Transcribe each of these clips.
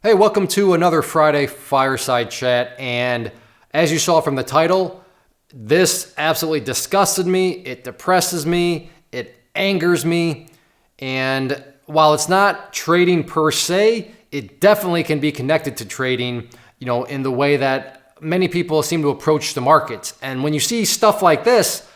Hey, welcome to another Friday Fireside Chat. And as you saw from the title, this absolutely disgusted me. It depresses me. It angers me. And while it's not trading per se, it definitely can be connected to trading, in the way that many people seem to approach the markets. And when you see stuff like this,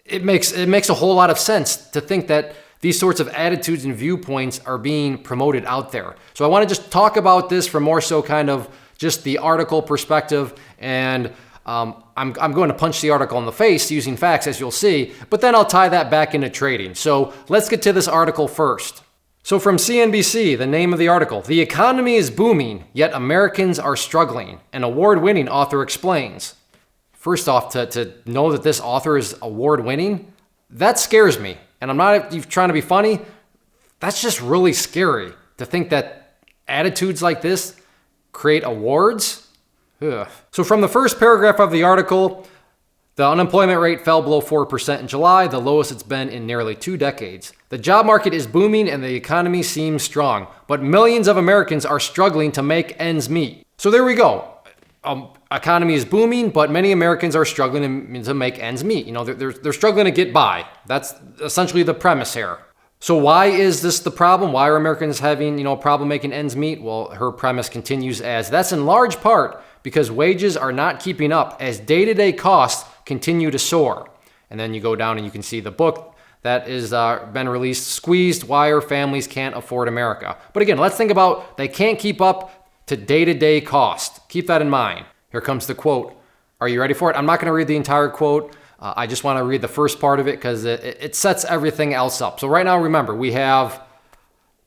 it makes a whole lot of sense to think that these sorts of attitudes and viewpoints are being promoted out there. So I want to just talk about this from more so kind of just the article perspective. And I'm going to punch the article in the face using facts, as you'll see, but then I'll tie that back into trading. So let's get to this article first. So from CNBC, the name of the article, "The economy is booming, yet Americans are struggling," an award-winning author explains. First off, to know that this author is award-winning, that scares me. And I'm not trying to be funny. That's just really scary to think that attitudes like this create awards. Ugh. So from the first paragraph of the article, the unemployment rate fell below 4% in July, the lowest it's been in nearly 2 decades. The job market is booming and the economy seems strong, but millions of Americans are struggling to make ends meet. So there we go. Economy is booming, but many Americans are struggling to make ends meet. They're struggling to get by. That's essentially the premise here. So why is this the problem? Why are Americans having, a problem making ends meet? Well, her premise continues as, that's in large part because wages are not keeping up as day-to-day costs continue to soar. And then you go down and you can see the book that is been released, Squeezed: Why Our Families Can't Afford America. But again, let's think about they can't keep up to day-to-day cost. Keep that in mind. Here comes the quote. Are you ready for it? I'm not going to read the entire quote. I just want to read the first part of it because it sets everything else up. So right now, remember, we have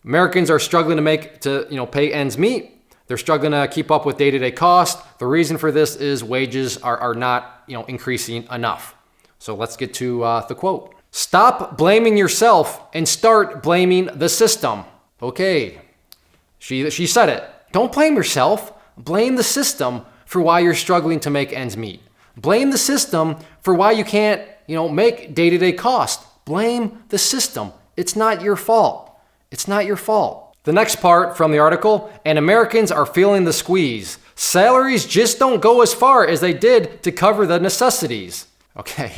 Americans are struggling to pay ends meet. They're struggling to keep up with day-to-day cost. The reason for this is wages are not increasing enough. So let's get to the quote. Stop blaming yourself and start blaming the system. Okay, she said it. Don't blame yourself. Blame the system for why you're struggling to make ends meet. Blame the system for why you can't, make day-to-day cost. Blame the system. It's not your fault. It's not your fault. The next part from the article, and Americans are feeling the squeeze. Salaries just don't go as far as they did to cover the necessities. Okay,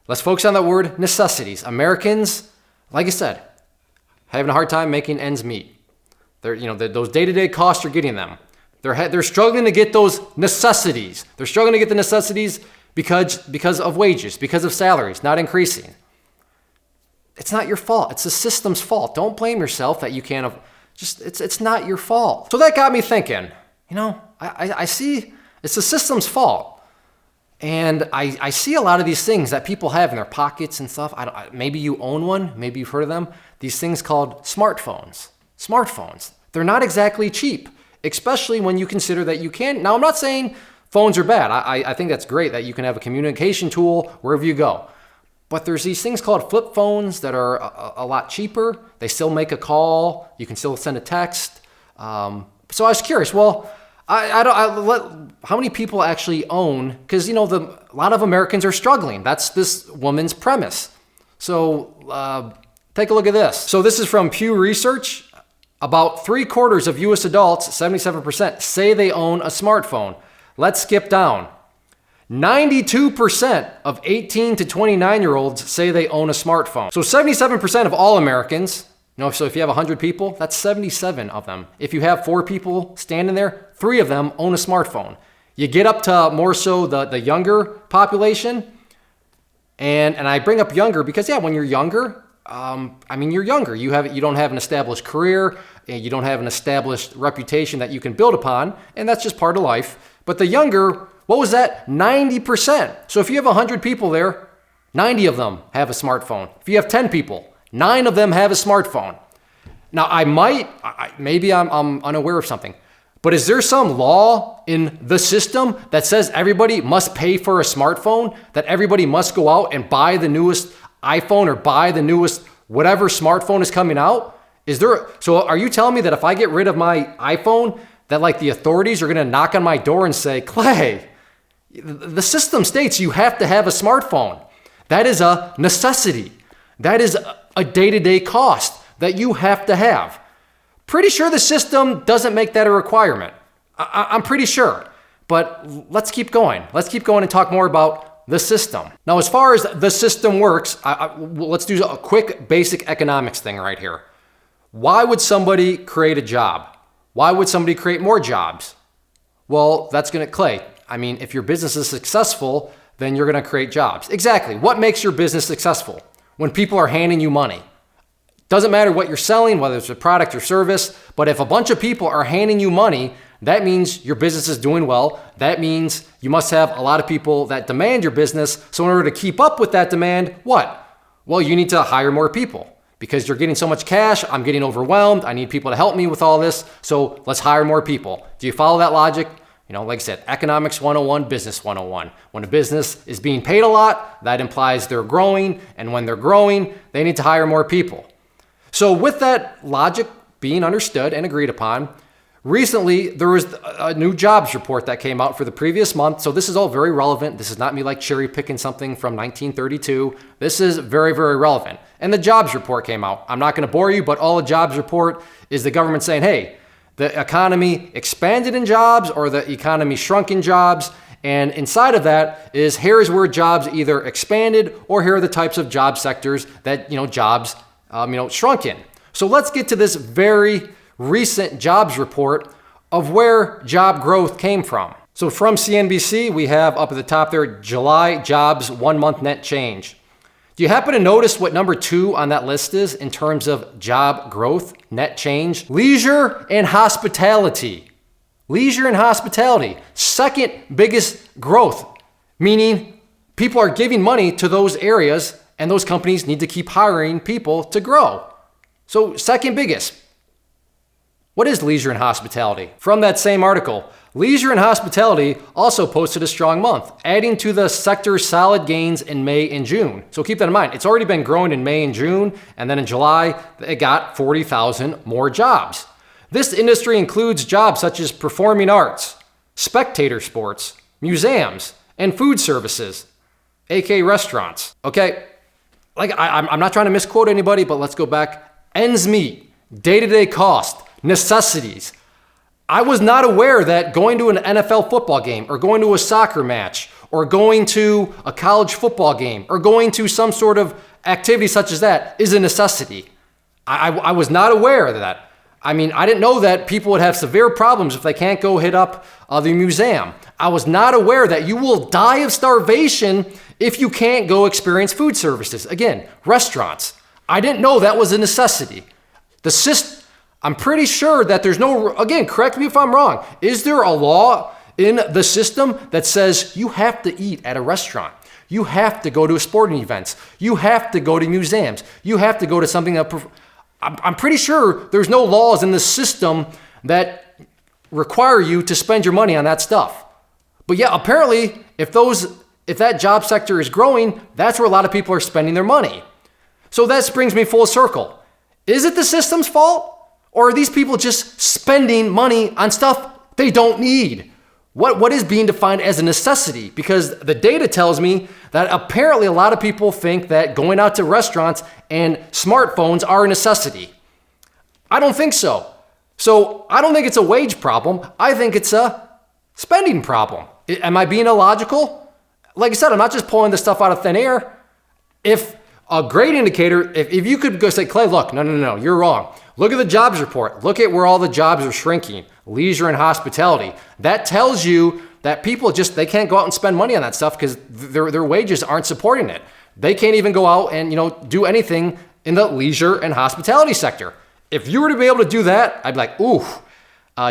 let's focus on that word necessities. Americans, like I said, having a hard time making ends meet. Those day-to-day costs are getting them. They're struggling to get those necessities. They're struggling to get the necessities because of wages, because of salaries not increasing. It's not your fault. It's the system's fault. Don't blame yourself that you can't. It's not your fault. So that got me thinking. I see it's the system's fault, and I see a lot of these things that people have in their pockets and stuff. Maybe you own one. Maybe you've heard of them. These things called smartphones. Smartphones. They're not exactly cheap, especially when you consider that you can. Now, I'm not saying phones are bad. I think that's great that you can have a communication tool wherever you go. But there's these things called flip phones that are a lot cheaper. They still make a call. You can still send a text. So I was curious. Well, how many people actually own? Because, a lot of Americans are struggling. That's this woman's premise. So take a look at this. So this is from Pew Research. About 3/4 of U.S. adults, 77%, say they own a smartphone. Let's skip down. 92% of 18 to 29-year-olds say they own a smartphone. So 77% of all Americans, so if you have 100 people, that's 77 of them. If you have 4 people standing there, 3 of them own a smartphone. You get up to more so the younger population, and I bring up younger because, when you're younger, you're younger. You don't have an established career, and you don't have an established reputation that you can build upon, and that's just part of life. But the younger, what was that? 90%. So if you have 100 people there, 90 of them have a smartphone. If you have 10 people, 9 of them have a smartphone. Now, maybe I'm unaware of something, but is there some law in the system that says everybody must pay for a smartphone, that everybody must go out and buy the newest iPhone or buy the newest whatever smartphone is coming out? So are you telling me that if I get rid of my iPhone, that the authorities are going to knock on my door and say, Clay, the system states you have to have a smartphone. That is a necessity. That is a day-to-day cost that you have to have. Pretty sure the system doesn't make that a requirement. I'm pretty sure. But let's keep going. Let's keep going and talk more about the system. Now, as far as the system works, let's do a quick basic economics thing right here. Why would somebody create a job? Why would somebody create more jobs? Well, that's going to, Clay, I mean, if your business is successful, then you're going to create jobs. Exactly. What makes your business successful? When people are handing you money. Doesn't matter what you're selling, whether it's a product or service, but if a bunch of people are handing you money, that means your business is doing well. That means you must have a lot of people that demand your business. So in order to keep up with that demand, what? Well, you need to hire more people because you're getting so much cash. I'm getting overwhelmed. I need people to help me with all this. So let's hire more people. Do you follow that logic? You know, like I said, economics 101, business 101. When a business is being paid a lot, that implies they're growing. And when they're growing, they need to hire more people. So with that logic being understood and agreed upon, recently there was a new jobs report that came out for the previous month. So this is all very relevant. This is not me like cherry picking something from 1932. This is very, very relevant. And the jobs report came out. I'm not going to bore you, but all a jobs report is the government saying, hey, the economy expanded in jobs or the economy shrunk in jobs. And inside of that is here's where jobs either expanded or here are the types of job sectors that, jobs shrunk in. So let's get to this very recent jobs report of where job growth came from. So from CNBC, we have up at the top there, July jobs 1 month net change. Do you happen to notice what number 2 on that list is in terms of job growth, net change? Leisure and hospitality. Leisure and hospitality, second biggest growth, meaning people are giving money to those areas and those companies need to keep hiring people to grow. So second biggest. What is leisure and hospitality? From that same article, leisure and hospitality also posted a strong month, adding to the sector's solid gains in May and June. So keep that in mind. It's already been growing in May and June, and then in July, it got 40,000 more jobs. This industry includes jobs such as performing arts, spectator sports, museums, and food services, aka restaurants. Okay, I'm not trying to misquote anybody, but let's go back. Ends meet, day-to-day cost, necessities. I was not aware that going to an NFL football game or going to a soccer match or going to a college football game or going to some sort of activity such as that is a necessity. I was not aware of that. I mean, I didn't know that people would have severe problems if they can't go hit up the museum. I was not aware that you will die of starvation if you can't go experience food services. Again, restaurants. I didn't know that was a necessity. I'm pretty sure that there's no, again, correct me if I'm wrong. Is there a law in the system that says you have to eat at a restaurant? You have to go to sporting events. You have to go to museums. You have to go to something that, I'm pretty sure there's no laws in the system that require you to spend your money on that stuff. But yeah, apparently if that job sector is growing, that's where a lot of people are spending their money. So that brings me full circle. Is it the system's fault? Or are these people just spending money on stuff they don't need? What is being defined as a necessity? Because the data tells me that apparently a lot of people think that going out to restaurants and smartphones are a necessity. I don't think so. So I don't think it's a wage problem. I think it's a spending problem. Am I being illogical? Like I said, I'm not just pulling this stuff out of thin air. If a great indicator, if you could go say, Clay, look, no, you're wrong. Look at the jobs report. Look at where all the jobs are shrinking, leisure and hospitality. That tells you that people they can't go out and spend money on that stuff because their wages aren't supporting it. They can't even go out and, do anything in the leisure and hospitality sector. If you were to be able to do that, I'd be like, ooh,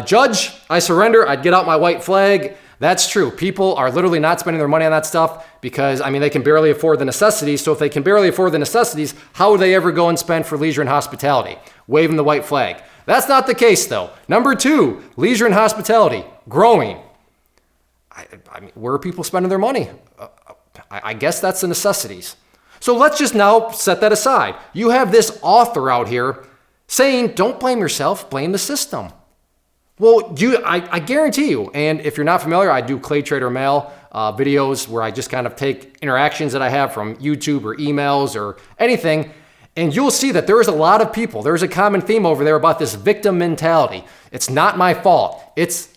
judge, I surrender. I'd get out my white flag. That's true. People are literally not spending their money on that stuff because, they can barely afford the necessities. So if they can barely afford the necessities, how would they ever go and spend for leisure and hospitality? Waving the white flag. That's not the case, though. Number 2, leisure and hospitality, growing. Where are people spending their money? I guess that's the necessities. So let's just now set that aside. You have this author out here saying, don't blame yourself, blame the system. Well, I guarantee you, and if you're not familiar, I do Clay Trader Mail videos where I just kind of take interactions that I have from YouTube or emails or anything, And you'll see that there is a lot of people, there's a common theme over there about this victim mentality. It's not my fault. It's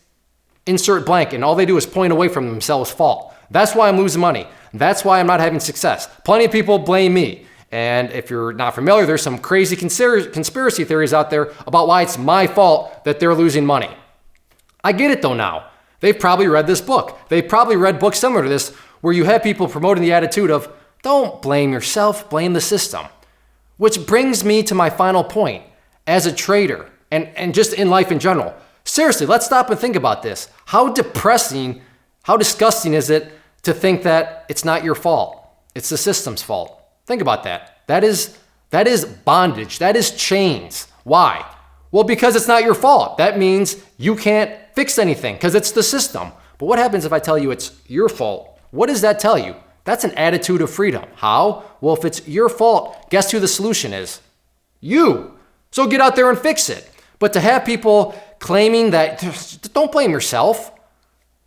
insert blank, and all they do is point away from themselves' fault. That's why I'm losing money. That's why I'm not having success. Plenty of people blame me. And if you're not familiar, there's some crazy conspiracy theories out there about why it's my fault that they're losing money. I get it though now. They've probably read this book. They've probably read books similar to this where you have people promoting the attitude of, don't blame yourself, blame the system. Which brings me to my final point. As a trader, and just in life in general, seriously, let's stop and think about this. How depressing, how disgusting is it to think that it's not your fault? It's the system's fault. Think about that. That is bondage. That is chains. Why? Well, because it's not your fault. That means you can't fix anything because it's the system. But what happens if I tell you it's your fault? What does that tell you? That's an attitude of freedom. How? Well, if it's your fault, guess who the solution is? You. So get out there and fix it. But to have people claiming that, don't blame yourself,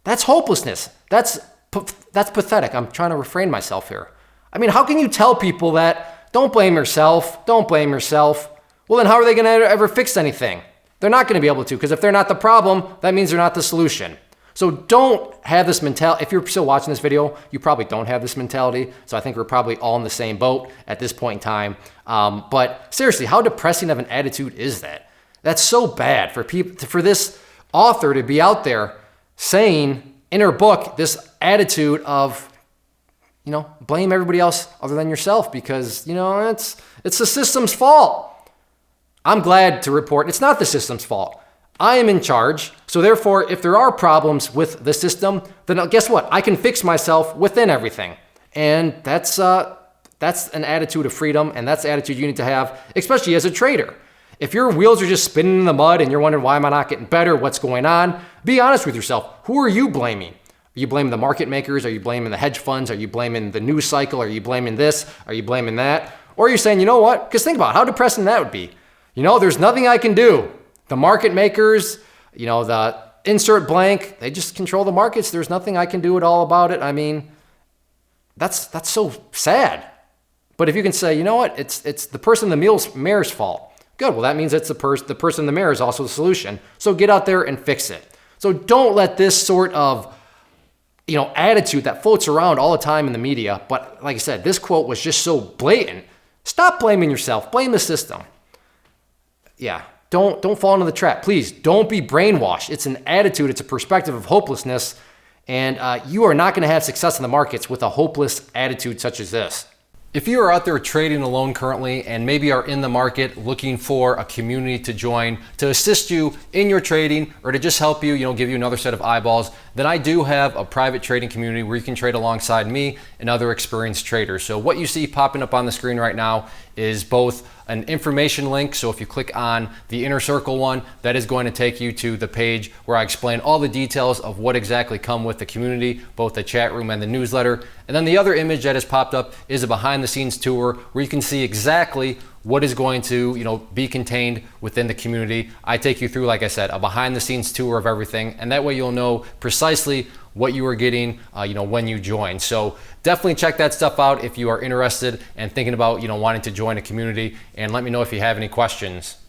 that's hopelessness. That's pathetic. I'm trying to refrain myself here. I mean, how can you tell people that, don't blame yourself, don't blame yourself? Well, then how are they going to ever fix anything? They're not going to be able to, because if they're not the problem, that means they're not the solution. So don't have this mentality. If you're still watching this video, you probably don't have this mentality. So I think we're probably all in the same boat at this point in time. But seriously, how depressing of an attitude is that? That's so bad for people, for this author to be out there saying in her book this attitude of, blame everybody else other than yourself because, it's the system's fault. I'm glad to report it's not the system's fault. I am in charge. So therefore, if there are problems with the system, then guess what? I can fix myself within everything. And that's an attitude of freedom, and that's the attitude you need to have, especially as a trader. If your wheels are just spinning in the mud and you're wondering, why am I not getting better? What's going on? Be honest with yourself. Who are you blaming? Are you blaming the market makers? Are you blaming the hedge funds? Are you blaming the news cycle? Are you blaming this? Are you blaming that? Or are you saying, you know what? Because think about how depressing that would be. There's nothing I can do. The market makers, the insert blank, they just control the markets. There's nothing I can do at all about it. I mean, that's so sad. But if you can say, you know what? It's the person in the mayor's fault. Good. Well, that means it's the person in the mirror is also the solution. So get out there and fix it. So don't let this sort of attitude that floats around all the time in the media. But like I said, this quote was just so blatant. Stop blaming yourself. Blame the system. Yeah. Don't fall into the trap. Please don't be brainwashed. It's an attitude. It's a perspective of hopelessness. And you are not going to have success in the markets with a hopeless attitude such as this. If you are out there trading alone currently and maybe are in the market looking for a community to join to assist you in your trading or to just help you, give you another set of eyeballs, then I do have a private trading community where you can trade alongside me and other experienced traders. So what you see popping up on the screen right now is both an information link. So if you click on the inner circle one, that is going to take you to the page where I explain all the details of what exactly come with the community, both the chat room and the newsletter. And then the other image that has popped up is a behind the scenes tour where you can see exactly what is going to be contained within the community. I take you through, like I said, a behind the scenes tour of everything, and that way you'll know precisely what you are getting when you join. So definitely check that stuff out if you are interested and thinking about wanting to join a community, and let me know if you have any questions.